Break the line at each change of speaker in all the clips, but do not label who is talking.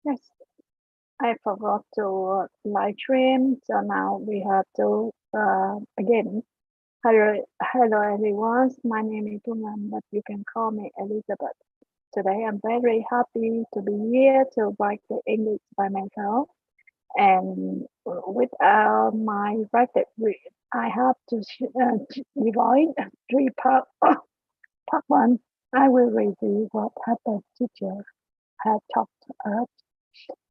Yes, I forgot to live stream, so now we have to again. Hello everyone. My name is Tungan, but you can call me Elizabeth. Today I'm very happy to be here to write the English by myself, and with my written read, I have to divide three parts. Part one, I will review what the teacher had taught us,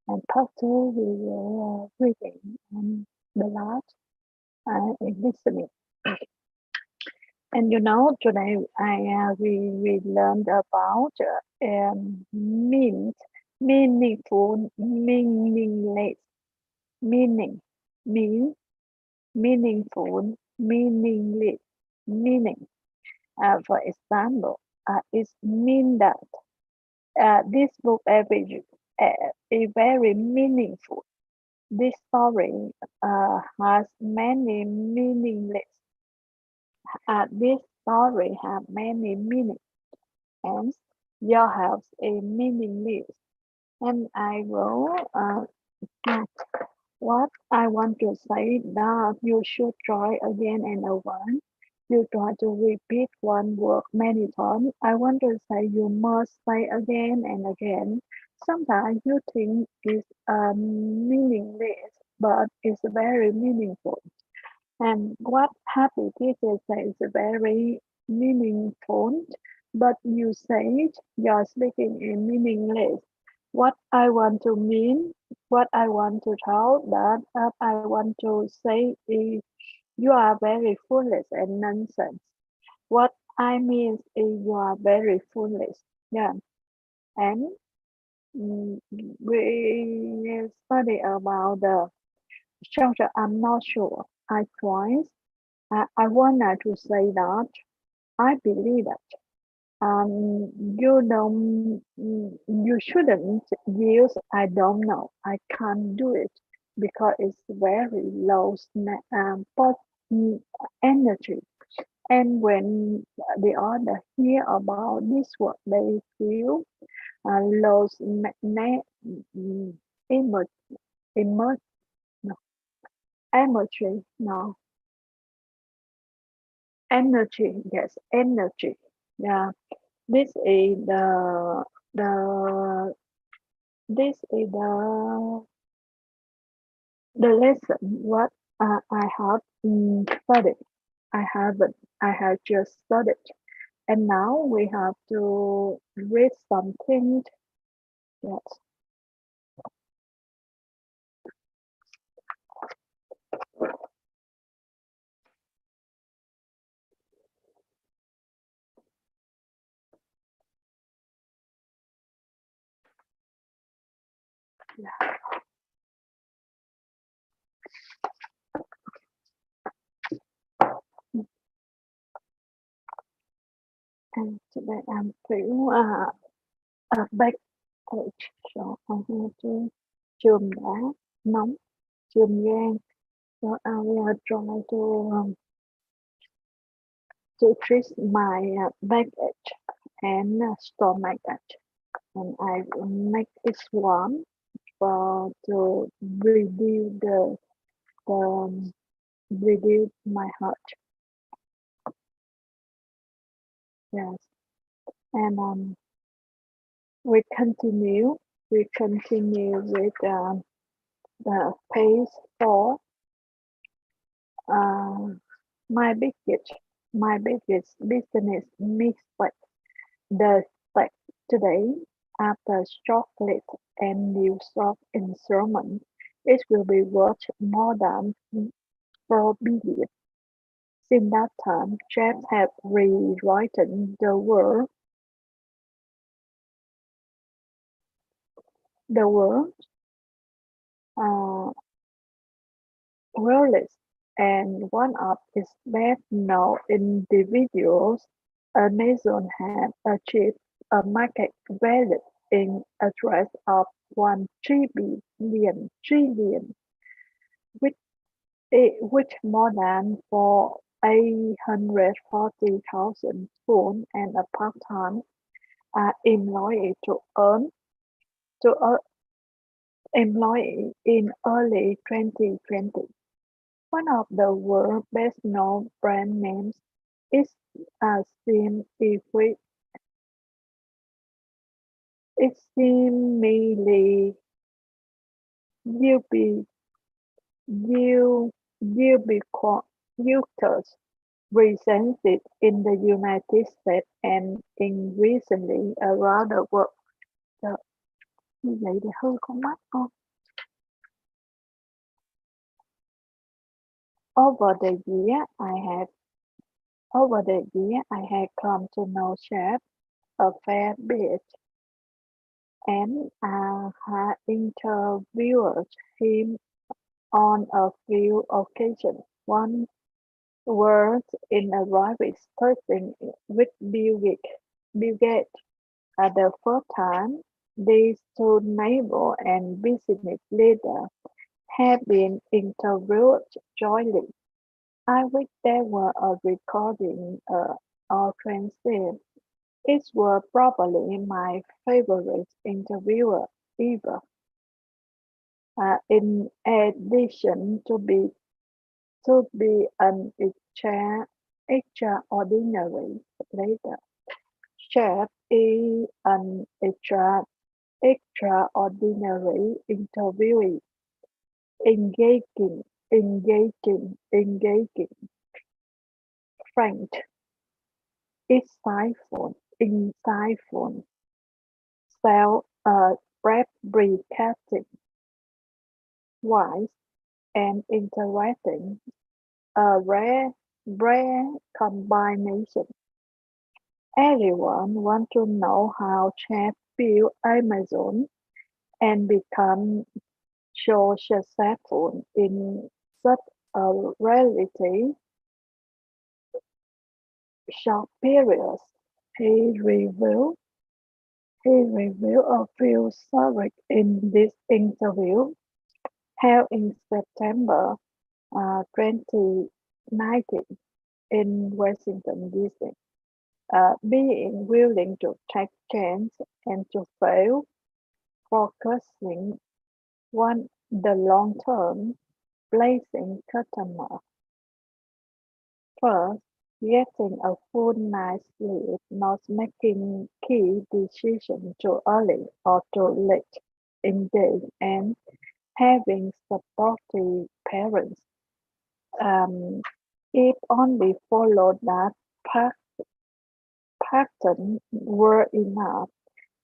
and part two we will reading, and the last is listening. And today we learned about meaningful, meaningless, meaning, mean, meaningful, meaningless, meaning. For example, it mean that this book is very meaningful. This story has many meaningless. This story has many meanings, and your house is meaningless. And I will what I want to say that you should try again and again. You try to repeat one word many times. I want to say you must say again and again. Sometimes you think it's meaningless, but it's very meaningful. And what happy teacher says is very meaningful, but you say you're speaking in meaningless. What I want to mean, what I want to tell, that I want to say is you are very foolish and nonsense. What I mean is you are very foolish. Yeah. And we study about the structure. I'm not sure. I wanted to say that I believe that you shouldn't use I don't know, I can't do it because it's very low energy. And when the other hear about this word, they feel low energy, no, energy, no, energy, yes, energy. Yeah, this is the this is the lesson what I have studied. I haven't. I have just studied, and now we have to read something. Yes, yeah. And today I'm feel backstage, so I have to chườm đá nóng, chườm gan. So I will try to treat my baggage and stomach ache, and I will make it warm to reduce the reduce my heart. Yes, and we continue. We continue with the page 4. Uh, my biggest business mistake. The fact today, after chocolate and new soft instrument, it will be worth more than 4 billion. Since that time, chefs have rewritten the world uh, world, and one of its best-known individuals, Amazon had achieved a market value in excess of 1 trillion, which which more than for 840,000 full and a part-time employee to earn employee in early 2020. One of the world's best-known brand names is seemingly ubi- ubiquitous, presented in the United States and increasingly around the world. Trời, như vậy thì hư con mắt con. Over the year, I had come to know Chef a fair bit, and I had interviewed him on a few occasions. One was in a private setting with Bill Gates. At the first time, these two neighbors and business leaders had been interviewed jointly. I wish there were a recording or transcript. It was probably my favorite interviewer ever. In addition to be an extraordinary leader, Chef is an extraordinary interviewee, engaging, frank, insightful, self-deprecating, wise, and interesting, a rare combination. Everyone wants to know how Chef built Amazon and become so successful in such a relatively short period. He revealed a few stories in this interview held in September 2019 in Washington, D.C. Being willing to take chances and to fail, focusing on the long term, placing customer first, getting a full night's sleep, not making key decisions too early or too late in day, and having supportive parents. Um, if only followed that pa- pattern were enough,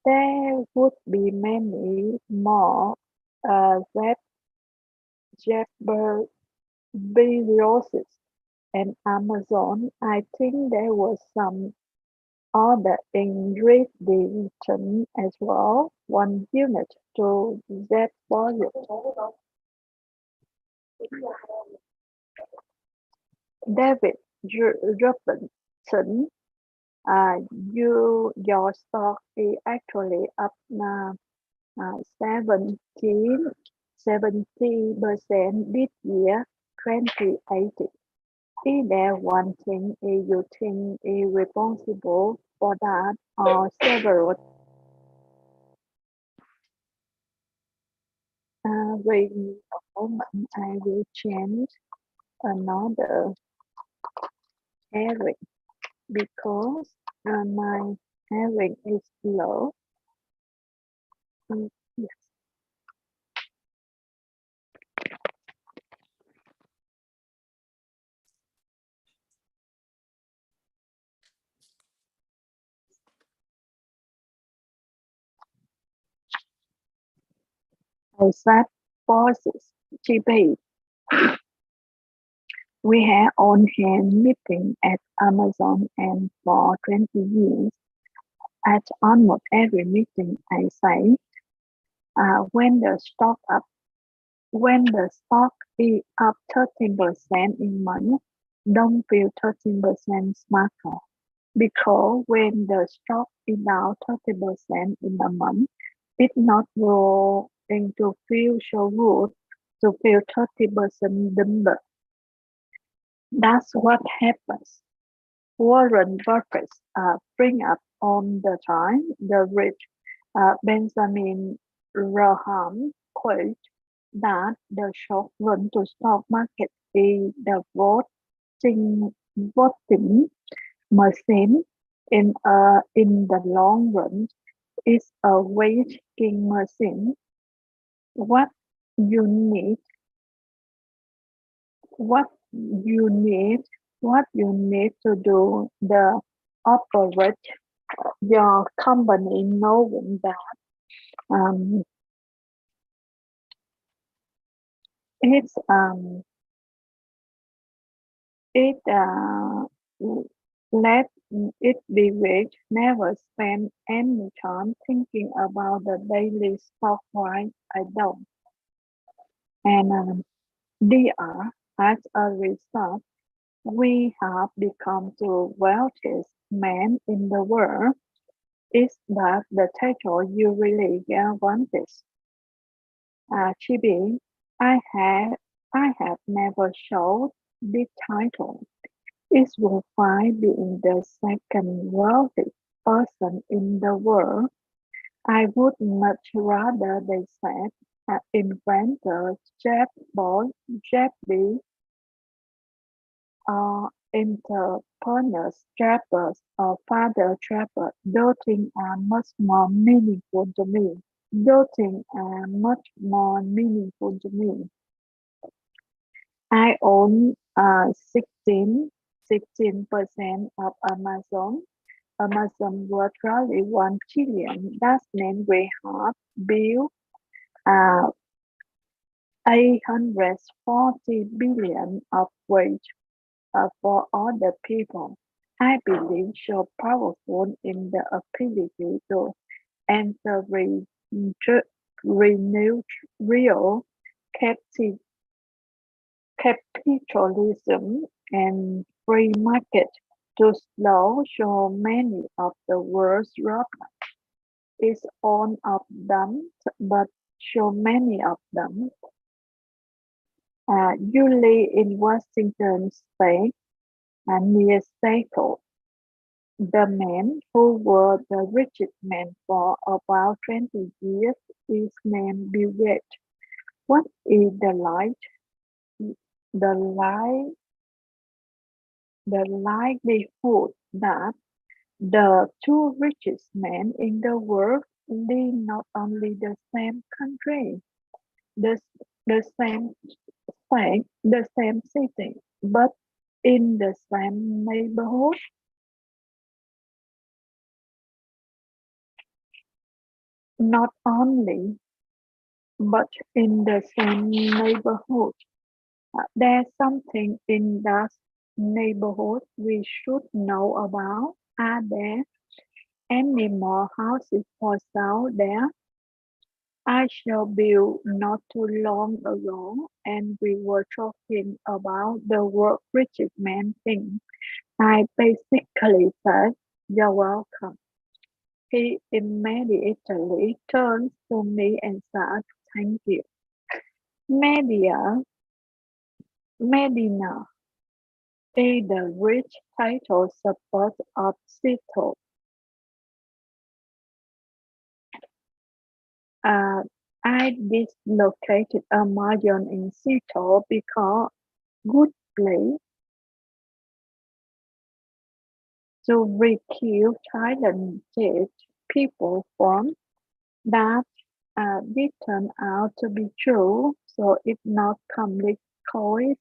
there would be many more Jeff Bezos and Amazon. I think there was some other ingredient as well. One unit to that volume. David Robertson, your stock is actually up 70% this year, 2018. Is there one thing you think is responsible for that, or several? Wait a moment, I will change another hearing because my hearing is low. Yes. Outside forces, debate. We had on-hand meeting at Amazon, and for 20 years, at almost every meeting I say, when the stock is up 13% in month, don't feel 13% smarter. Because when the stock is down 30% in a month, it's not going to feel so good to feel 30% dumber. That's what happens. Warren Buffett bring up on the time the rich Benjamin Graham quote that the short run to stock market is the voting machine. In the long run, it's a waging machine. What you need, what you need, what you need to do the operate your company knowing that um, it's it let it be rich, never spend any time thinking about the daily stock price. I don't. And DR, as a result, we have become the wealthiest men in the world. Is that the title you really wanted? Chibi, I have I have never showed this title. It will find being the second wealthiest person in the world. I would much rather they said inventor Jeff Bezos or entrepreneurs Trappers or father Trapper. Those things are much more meaningful to me. Those things are much more meaningful to me. I own 16% of Amazon. Amazon worth roughly 1 trillion. That means we have built uh, 840 billion of wage for other people. I believe so powerful in the ability to enter renew real capti- capitalism and free market to slow so many of the world's problems. It's all of them, but so many of them. You live in Washington State near Seattle. The man who was the richest man for about 20 years is named Bill Gates. What is the li- the likelihood that the two richest men in the world live not only the same country, the, the same state, the same city, but in the same neighborhood? Not only, but in the same neighborhood. There's something in that neighborhood we should know about. Are there any more houses for sale there? I saw Bill not too long ago, and we were talking about the world richest man thing. I basically said, "You're welcome." He immediately turned to me and said, "Thank you." Media, Medina is the rich title support of Seattle. Uh, I dislocated a million in Seattle because good place to recruit talented people from. That did turn out to be true, so it's not complete coincidence.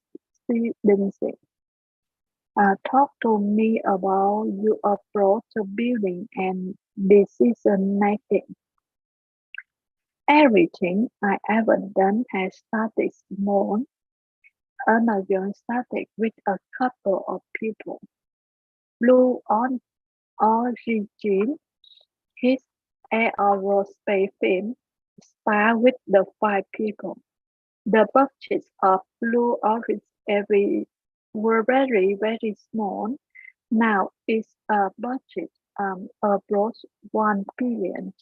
Talk to me about your approach to building and decision making. Everything I ever done has started small. Amazon started with a couple of people. Blue Origin, his aerospace film, started with the 5 people. The budgets of Blue Origin were very, very small. Now it's a budget approach 1 billion.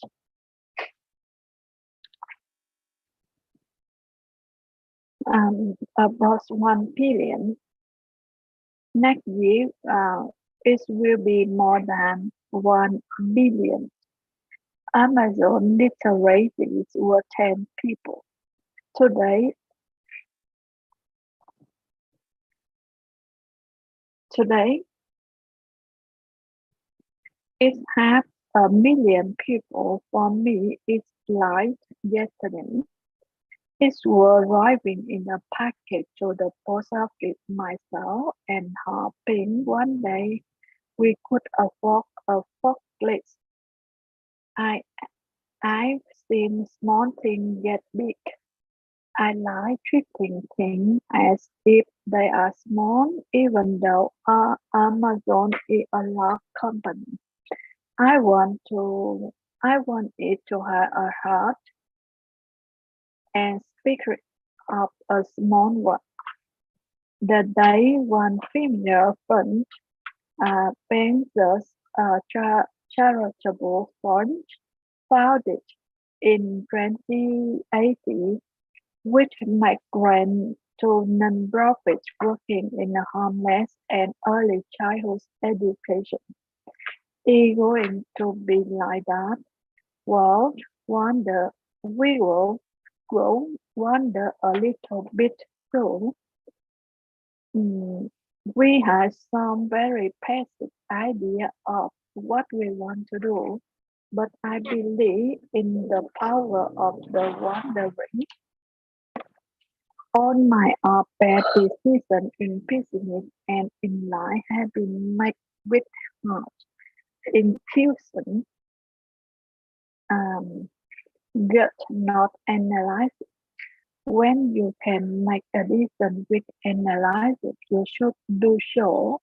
Approach 1 billion. Next year, it will be more than 1 billion. Amazon literacies were 10 people. Today, today it had 1 million people. For me, it's like yesterday. It was arriving in a package to the post office myself and hoping one day we could afford a forklift. I I've seen small things get big. I like treating things as if they are small, even though Amazon is a large company. I want to I want it to have a heart and spirit of a small one. The day one familiar friend Panzer's charitable fund, founded in 2018, which makes grants to non-profits working in the homeless and early childhood education. Is going to be like that? Well, wonder we will grow, wonder a little bit too. Mm, we have some very basic idea of what we want to do, but I believe in the power of the wandering. All my bad decisions in business and in life have been made with heart, intuition, um, gut, not analysis. When you can make a decision with analysis, you should do so.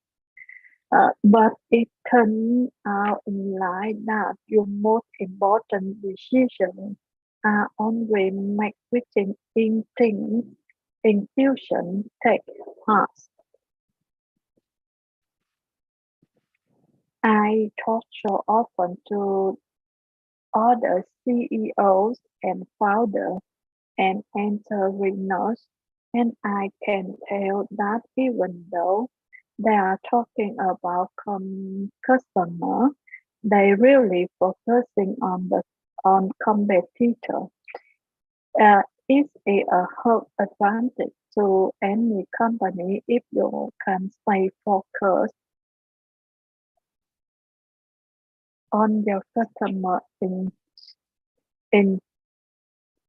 But it turns out in life that your most important decisions are only made within instinct. Intuition takes place. I talk so often to other CEOs and founders and entrepreneurs, and I can tell that even though they are talking about customer, they really focusing on competitor. It's a hard advantage to any company if you can stay focused on your customer in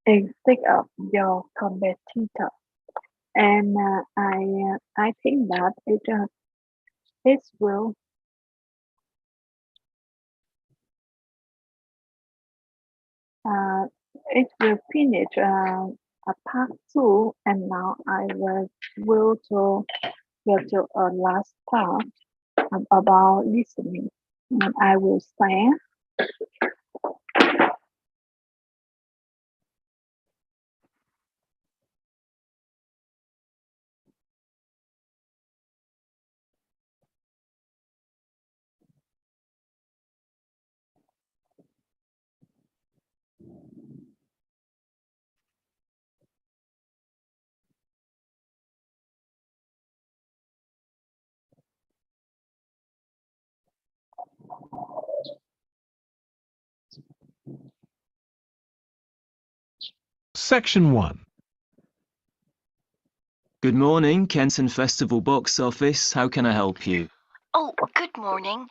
instead of your competitor. And I think that it will uh, it will finish a part two, and now I will to go to a last part about listening, and I will say
Section 1.
Good morning, Kenton Festival box office. How can I help you?
Oh, good morning.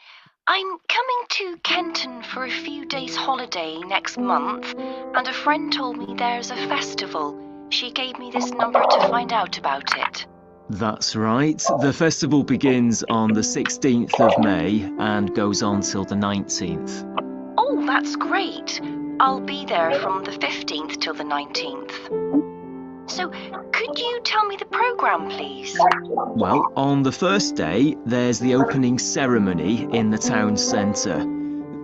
I'm coming to Kenton for a few days holiday next month, and a friend told me there's a festival. She gave me this number to find out about it.
That's right. The festival begins on the 16th of May and goes on till the 19th.
Oh, that's great. I'll be there from the 15th till the 19th. So, could you tell me the programme, please?
Well, on the first day, there's the opening ceremony in the town centre.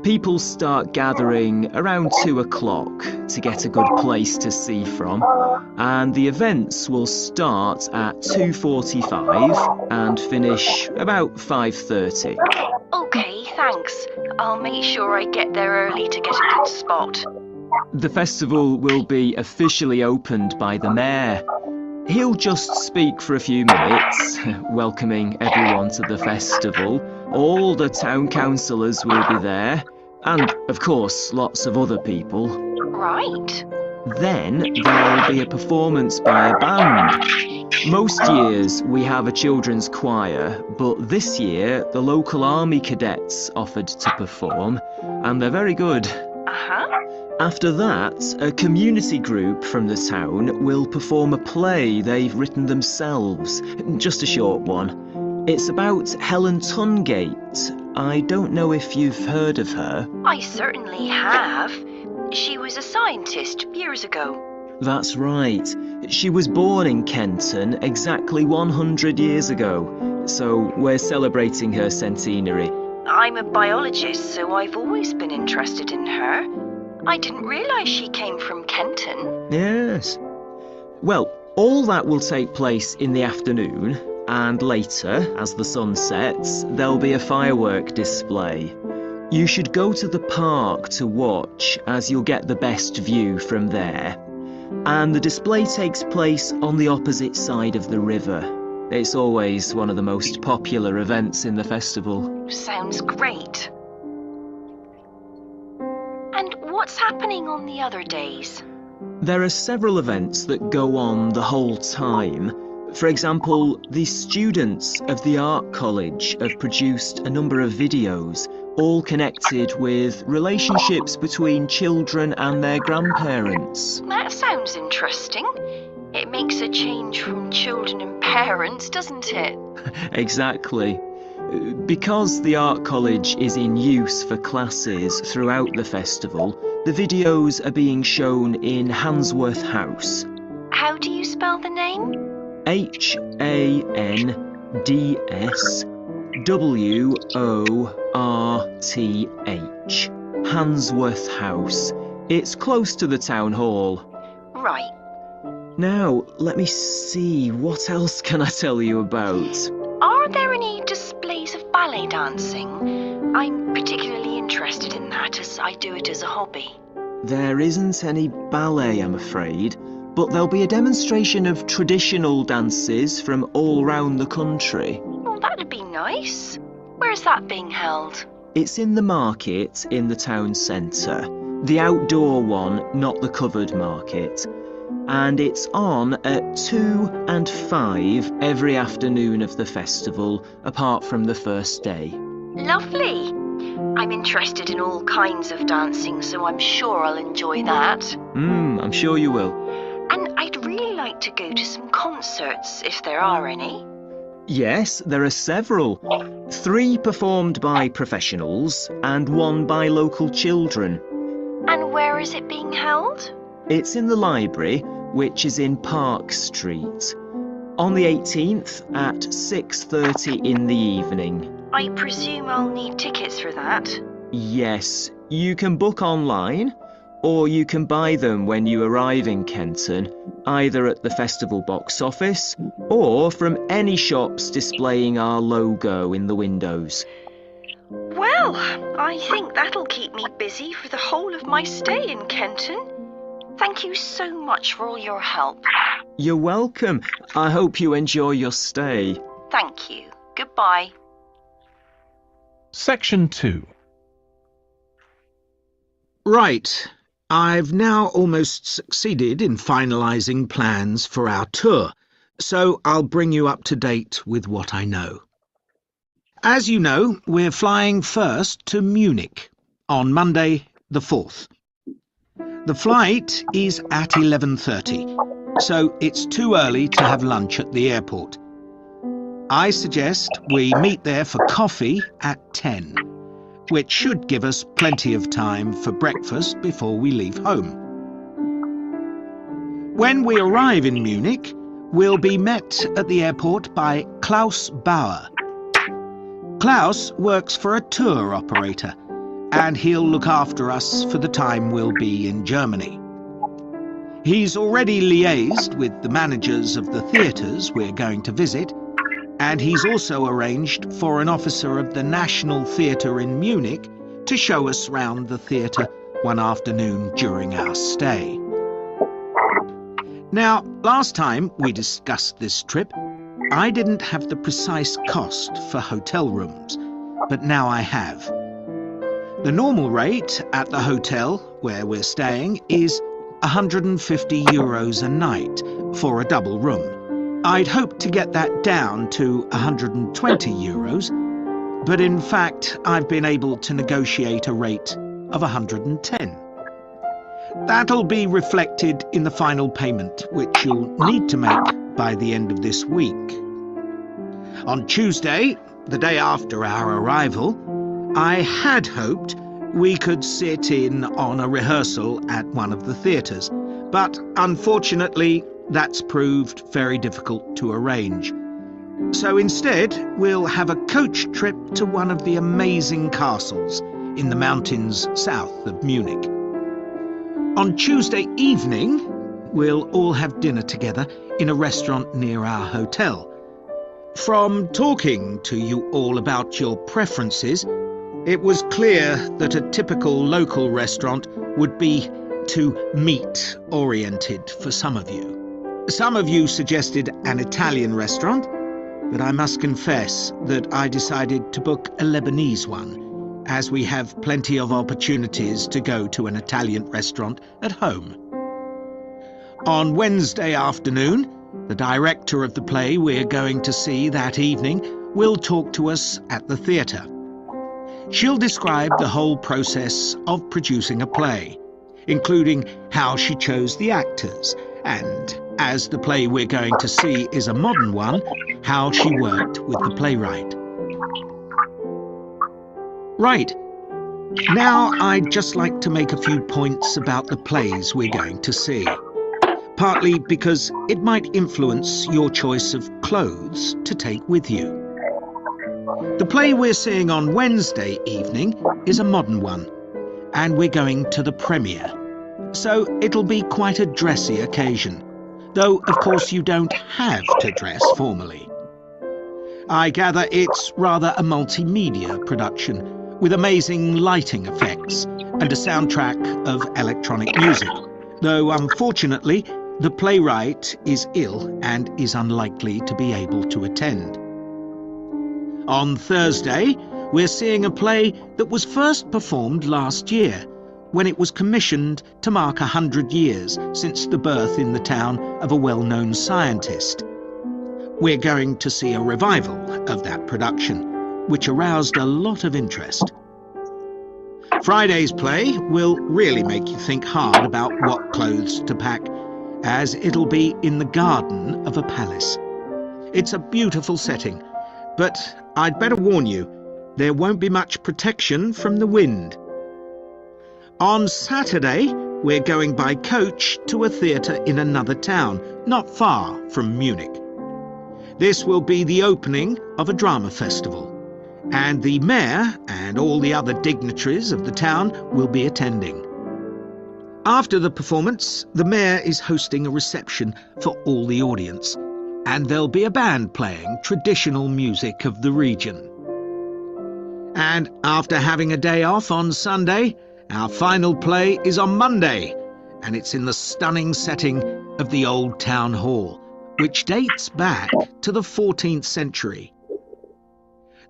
People start gathering around 2 o'clock to get a good place to see from, and the events will start at 2:45 and finish about 5:30.
Okay, thanks. I'll make sure I get there early to get a good spot.
The festival will be officially opened by the mayor. He'll just speak for a few minutes, welcoming everyone to the festival. All the town councillors will be there, and of course lots of other people.
Right.
Then there'll be a performance by a band. Most years we have a children's choir, but this year the local army cadets offered to perform, and they're very good. After that, a community group from the town will perform a play they've written themselves, just a short one. It's about Helen Tungate. I don't know if you've heard of her.
I certainly have. She was a scientist years ago.
That's right. She was born in Kenton exactly 100 years ago, so we're celebrating her centenary.
I'm a biologist, so I've always been interested in her. I didn't realise she came from Kenton.
Yes. Well, all that will take place in the afternoon, and later, as the sun sets, there'll be a firework display. You should go to the park to watch, as you'll get the best view from there. And the display takes place on the opposite side of the river. It's always one of the most popular events in the festival.
Sounds great. And what's happening on the other days?
There are several events that go on the whole time. For example, the students of the Art College have produced a number of videos, all connected with relationships between children and their grandparents.
That sounds interesting. It makes a change from children and parents, doesn't it?
Exactly. Because the Art College is in use for classes throughout the festival, the videos are being shown in Handsworth House.
How do you spell the name?
Handsworth. Handsworth House. It's close to the town hall.
Right.
Now, let me see, what else can I tell you about?
Are there any displays of ballet dancing? I'm particularly interested in that, as I do it as a hobby.
There isn't any ballet, I'm afraid, but there'll be a demonstration of traditional dances from all round the country.
Well, that'd be nice. Where's that being held?
It's in the market in the town centre. The outdoor one, not the covered market. And it's on at 2 and 5 every afternoon of the festival, apart from the first day.
Lovely. I'm interested in all kinds of dancing, so I'm sure I'll enjoy that.
I'm sure you will.
And I'd really like to go to some concerts, if there are any.
Yes, there are several. 3 performed by professionals and 1 by local children.
And where is it being held?
It's in the library, which is in Park Street. On the 18th at 6:30 in the evening.
I presume I'll need tickets for that.
Yes, you can book online, or you can buy them when you arrive in Kenton, either at the festival box office or from any shops displaying our logo in the windows.
Well, I think that'll keep me busy for the whole of my stay in Kenton. Thank you so much for all your help.
You're welcome. I hope you enjoy your stay.
Thank you. Goodbye.
Section 2.
Right. I've now almost succeeded in finalising plans for our tour, so I'll bring you up to date with what I know. As you know, we're flying first to Munich on Monday the 4th. The flight is at 11:30, so it's too early to have lunch at the airport. I suggest we meet there for coffee at 10, which should give us plenty of time for breakfast before we leave home. When we arrive in Munich, we'll be met at the airport by Klaus Bauer. Klaus works for a tour operator, and he'll look after us for the time we'll be in Germany. He's already liaised with the managers of the theatres we're going to visit, and he's also arranged for an officer of the National Theatre in Munich to show us round the theatre one afternoon during our stay. Now, last time we discussed this trip, I didn't have the precise cost for hotel rooms, but now I have. The normal rate at the hotel where we're staying is 150 euros a night for a double room. I'd hoped to get that down to 120 euros, but in fact I've been able to negotiate a rate of 110. That'll be reflected in the final payment, which you'll need to make by the end of this week. On Tuesday, the day after our arrival, I had hoped we could sit in on a rehearsal at one of the theatres, but unfortunately that's proved very difficult to arrange. So instead, we'll have a coach trip to one of the amazing castles in the mountains south of Munich. On Tuesday evening, we'll all have dinner together in a restaurant near our hotel. From talking to you all about your preferences, it was clear that a typical local restaurant would be too meat-oriented for some of you. Some of you suggested an Italian restaurant, but I must confess that I decided to book a Lebanese one, as we have plenty of opportunities to go to an Italian restaurant at home. On Wednesday afternoon, the director of the play we're going to see that evening will talk to us at the theatre. She'll describe the whole process of producing a play, including how she chose the actors, and, as the play we're going to see is a modern one, how she worked with the playwright. Right. Now I'd just like to make a few points about the plays we're going to see. Partly because it might influence your choice of clothes to take with you. The play we're seeing on Wednesday evening is a modern one, and we're going to the premiere. So it'll be quite a dressy occasion, though of course you don't have to dress formally. I gather it's rather a multimedia production, with amazing lighting effects and a soundtrack of electronic music, though unfortunately the playwright is ill and is unlikely to be able to attend. On Thursday, we're seeing a play that was first performed last year, when it was commissioned to mark 100 years since the birth in the town of a well-known scientist. We're going to see a revival of that production, which aroused a lot of interest. Friday's play will really make you think hard about what clothes to pack, as it'll be in the garden of a palace. It's a beautiful setting, but I'd better warn you, there won't be much protection from the wind. On Saturday, we're going by coach to a theatre in another town, not far from Munich. This will be the opening of a drama festival, and the mayor and all the other dignitaries of the town will be attending. After the performance, the mayor is hosting a reception for all the audience, and there'll be a band playing traditional music of the region. And after having a day off on Sunday, our final play is on Monday, and it's in the stunning setting of the Old Town Hall, which dates back to the 14th century.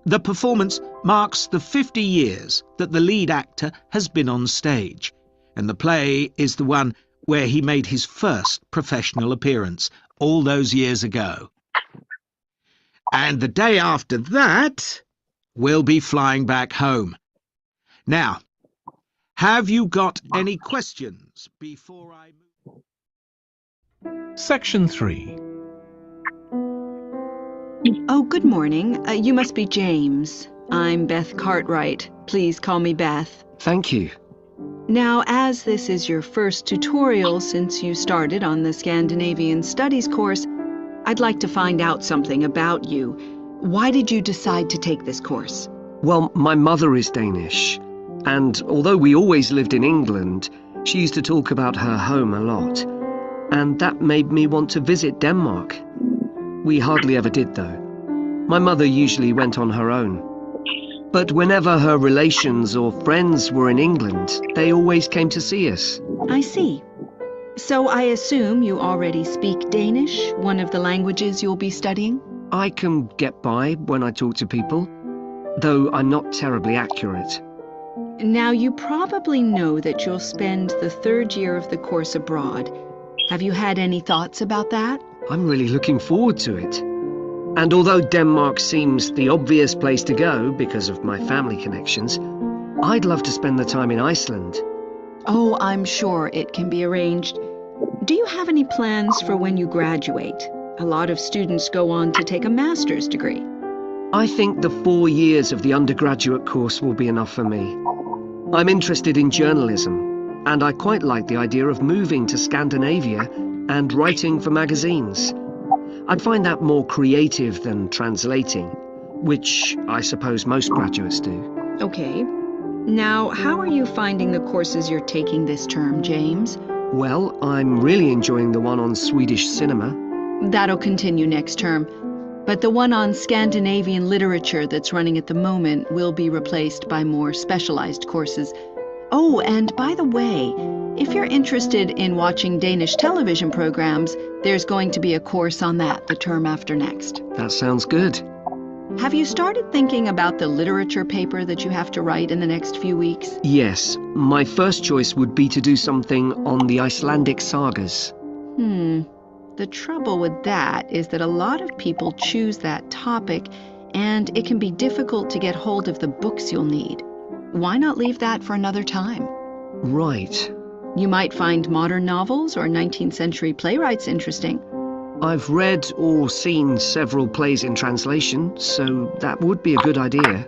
The performance marks the 50 years that the lead actor has been on stage, and the play is the one where he made his first professional appearance all those years ago. And the day after that, we'll be flying back home. Now, have you got any questions before I move?
Section 3.
Oh, good morning. You must be James. I'm Beth Cartwright. Please call me Beth.
Thank you.
Now, as this is your first tutorial since you started on the Scandinavian Studies course, I'd like to find out something about you. Why did you decide to take this course?
Well, my mother is Danish, and although we always lived in England, she used to talk about her home a lot, and that made me want to visit Denmark. We hardly ever did, though. My mother usually went on her own. But whenever her relations or friends were in England, they always came to see us.
I see. So I assume you already speak Danish, one of the languages you'll be studying?
I can get by when I talk to people, though I'm not terribly accurate.
Now, you probably know that you'll spend the third year of the course abroad. Have you had any thoughts about that?
I'm really looking forward to it. And although Denmark seems the obvious place to go because of my family connections, I'd love to spend the time in Iceland.
Oh, I'm sure it can be arranged. Do you have any plans for when you graduate? A lot of students go on to take a master's degree.
I think the 4 years of the undergraduate course will be enough for me. I'm interested in journalism, and I quite like the idea of moving to Scandinavia and writing for magazines. I'd find that more creative than translating, which I suppose most graduates do.
Okay. Now, how are you finding the courses you're taking this term, James?
Well, I'm really enjoying the one on Swedish cinema.
That'll continue next term. But the one on Scandinavian literature that's running at the moment will be replaced by more specialized courses. Oh, and by the way, if you're interested in watching Danish television programs, there's going to be a course on that the term after next.
That sounds good.
Have you started thinking about the literature paper that you have to write in the next few weeks?
Yes, my first choice would be to do something on the Icelandic sagas.
The trouble with that is that a lot of people choose that topic, and it can be difficult to get hold of the books you'll need. Why not leave that for another time?
Right.
You might find modern novels or 19th century playwrights interesting.
I've read or seen several plays in translation, so that would be a good idea.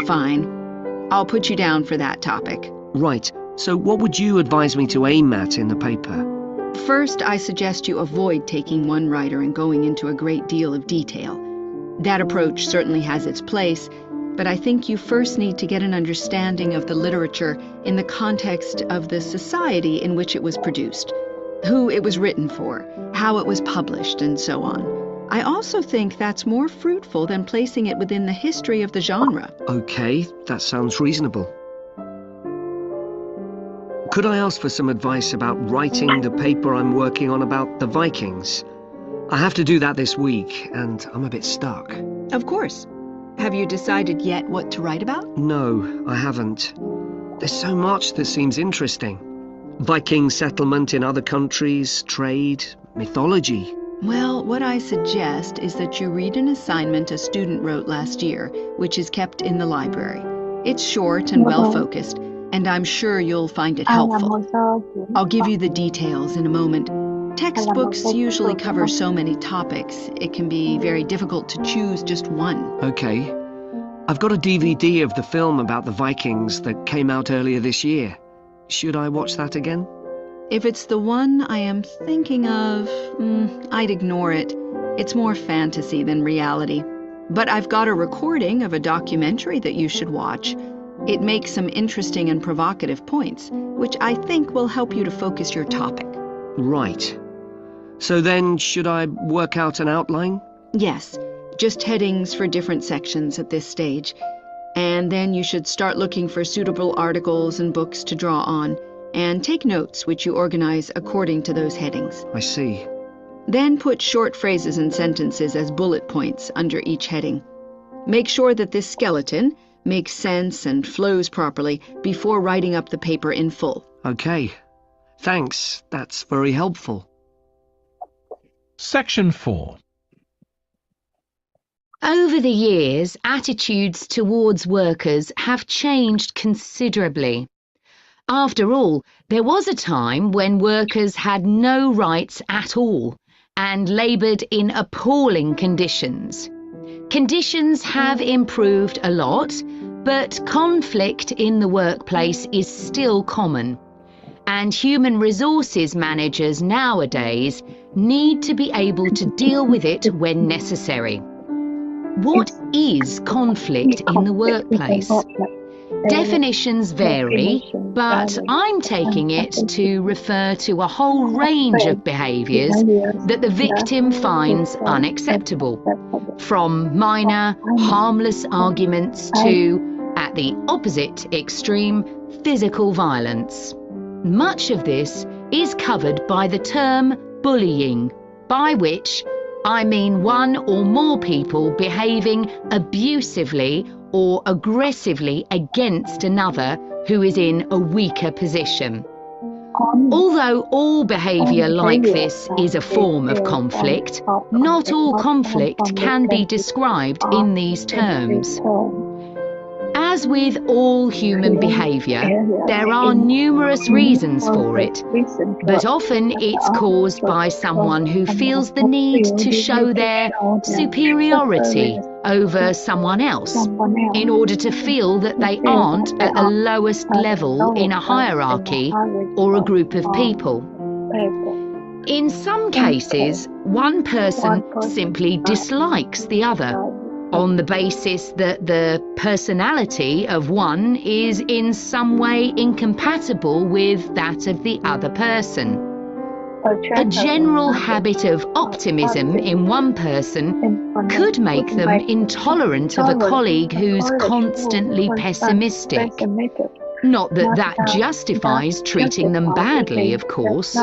Fine. I'll put you down for that topic.
Right. So what would you advise me to aim at in the paper?
First, I suggest you avoid taking one writer and going into a great deal of detail. That approach certainly has its place, but I think you first need to get an understanding of the literature in the context of the society in which it was produced, who it was written for, how it was published, and so on. I also think that's more fruitful than placing it within the history of the genre.
Okay, that sounds reasonable. Could I ask for some advice about writing the paper I'm working on about the Vikings? I have to do that this week, and I'm a bit stuck.
Of course. Have you decided yet what to write about?
No, I haven't. There's so much that seems interesting. Viking settlement in other countries, trade, mythology.
Well, what I suggest is that you read an assignment a student wrote last year, which is kept in the library. It's short and well-focused, and I'm sure you'll find it helpful. I'll give you the details in a moment. Textbooks usually cover so many topics, it can be very difficult to choose just one.
Okay. I've got a DVD of the film about the Vikings that came out earlier this year. Should I watch that again?
If it's the one I am thinking of, I'd ignore it. It's more fantasy than reality. But I've got a recording of a documentary that you should watch. It makes some interesting and provocative points, which I think will help you to focus your topic.
Right. So then, should I work out an outline?
Yes, just headings for different sections at this stage. And then you should start looking for suitable articles and books to draw on, and take notes which you organize according to those headings.
I see.
Then put short phrases and sentences as bullet points under each heading. Make sure that this skeleton makes sense and flows properly before writing up the paper in full.
Okay. Thanks, that's very helpful.
Section 4.
Over the years, attitudes towards workers have changed considerably. After all, there was a time when workers had no rights at all and laboured in appalling conditions. Conditions have improved a lot, but conflict in the workplace is still common, and human resources managers nowadays need to be able to deal with it when necessary. What is conflict in the workplace? Definitions vary, but I'm taking it to refer to a whole range of behaviours that the victim finds unacceptable, from minor, harmless arguments to, at the opposite extreme, physical violence. Much of this is covered by the term bullying, by which I mean one or more people behaving abusively or aggressively against another who is in a weaker position. Although all behaviour like this is a form of conflict, not all conflict can be described in these terms. As with all human behaviour, there are numerous reasons for it, but often it's caused by someone who feels the need to show their superiority over someone else in order to feel that they aren't at the lowest level in a hierarchy or a group of people. In some cases, one person simply dislikes the other, on the basis that the personality of one is in some way incompatible with that of the other person. A general habit of optimism in one person could make them intolerant of a colleague who's constantly pessimistic. Not that that justifies treating them badly, of course.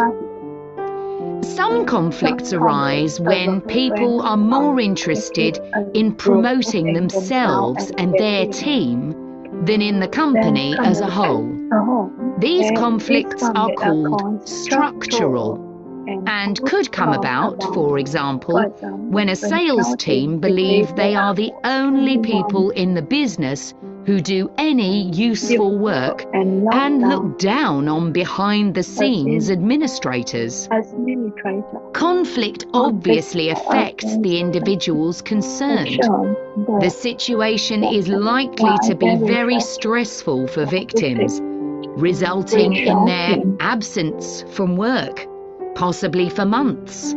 Some conflicts arise when people are more interested in promoting themselves and their team than in the company as a whole. These conflicts are called structural and could come about, for example, when a sales team believe they are the only people in the business who do any useful work and look down on behind-the-scenes administrators. Conflict obviously affects the individuals concerned. The situation is likely to be very stressful for victims, resulting in their absence from work, possibly for months.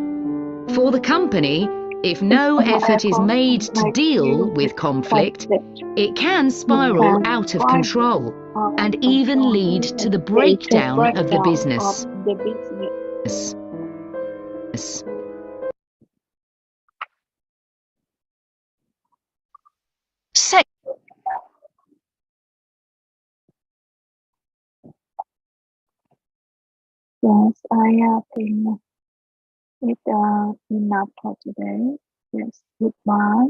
For the company, if no effort is made to deal with conflict, it can spiral out of control and even lead to the breakdown of the business.
Yes, I think it's enough for today. Yes, goodbye.